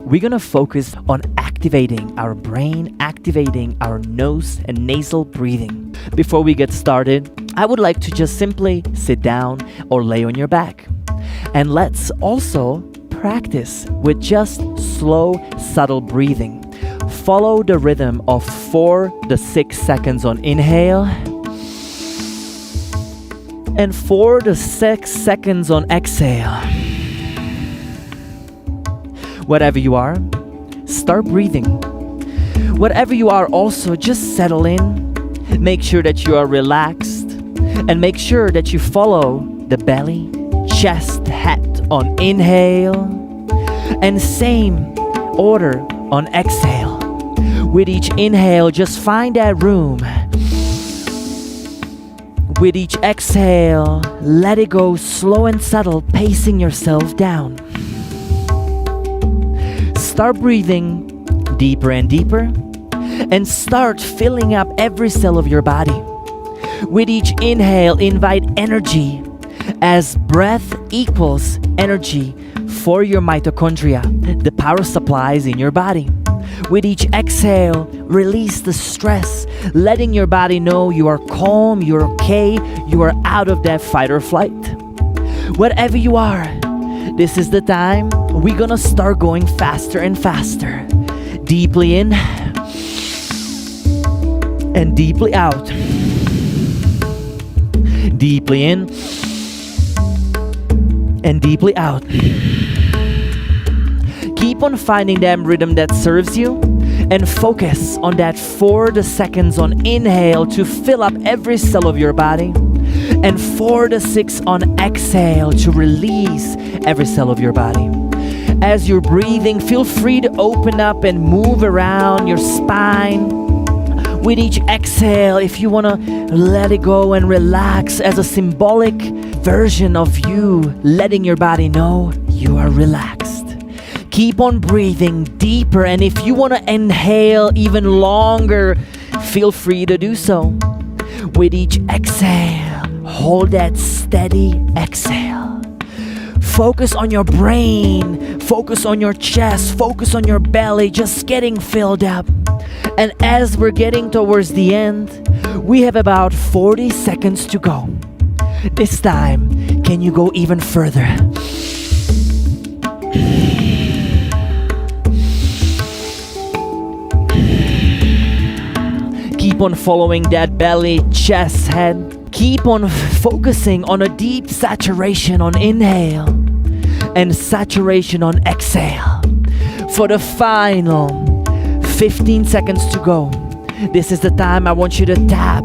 we're gonna focus on activating our brain, activating our nose and nasal breathing. Before we get started, I would like to just simply sit down or lay on your back. And let's also practice with just slow, subtle breathing. Follow the rhythm of 4 to 6 seconds on inhale and 4 to 6 seconds on exhale. Wherever you are, start breathing. Whatever you are, also just settle in. Make sure that you are relaxed and make sure that you follow the belly, chest, head on inhale and same order on exhale. With each inhale, just find that room. With each exhale, let it go slow and subtle, pacing yourself down. Start breathing deeper and deeper and start filling up every cell of your body. With each inhale, invite energy as breath equals energy for your mitochondria, the power supplies in your body. With each exhale, release the stress, letting your body know you are calm, you're okay, you are out of that fight or flight. Wherever you are, this is the time we're gonna start going faster and faster. Deeply in and deeply out. Deeply in and deeply out. Keep on finding that rhythm that serves you and focus on that 4 to seconds on inhale to fill up every cell of your body and 4 to 6 on exhale to release every cell of your body. As you're breathing, feel free to open up and move around your spine. With each exhale, if you want to let it go and relax as a symbolic version of you letting your body know you are relaxed. Keep on breathing deeper, and if you want to inhale even longer, feel free to do so. With each exhale, hold that steady exhale. Focus on your brain, focus on your chest, focus on your belly, just getting filled up. And as we're getting towards the end, we have about 40 seconds to go. This time, can you go even further? Keep on following that belly, chest, head. Keep on focusing on a deep saturation on inhale and saturation on exhale. For the final 15 seconds to go, this is the time I want you to tap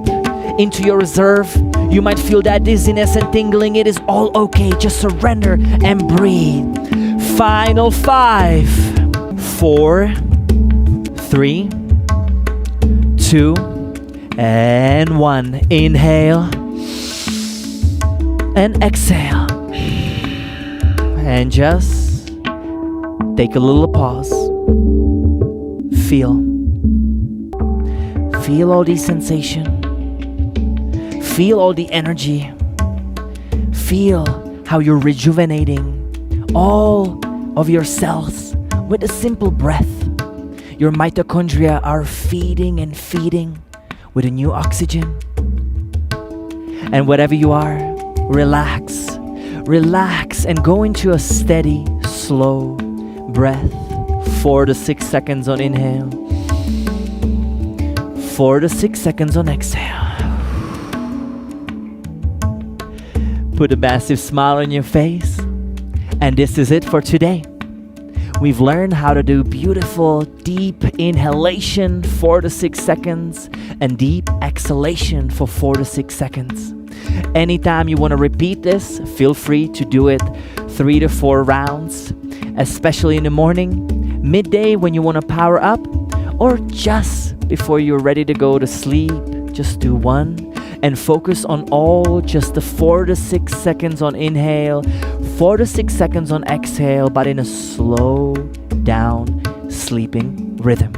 into your reserve. You might feel that dizziness and tingling. It is all okay. Just surrender and breathe. Final 5, 4, 3, 2, and 1. Inhale and exhale. And just take a little pause. Feel all the sensation. Feel all the energy. Feel how you're rejuvenating all of your cells with a simple breath. Your mitochondria are feeding and feeding with a new oxygen. And wherever you are, relax and go into a steady, slow breath. 4 to 6 seconds on inhale, 4 to 6 seconds on exhale. Put a massive smile on your face. And this is it for today. We've learned how to do beautiful deep inhalation 4 to 6 seconds and deep exhalation for 4 to 6 seconds. Anytime you want to repeat this, feel free to do it 3 to 4 rounds, especially in the morning, midday when you want to power up, or just before you're ready to go to sleep. Just do one and focus on all just the 4 to 6 seconds on inhale, 4 to 6 seconds on exhale, but in a slow down sleeping rhythm.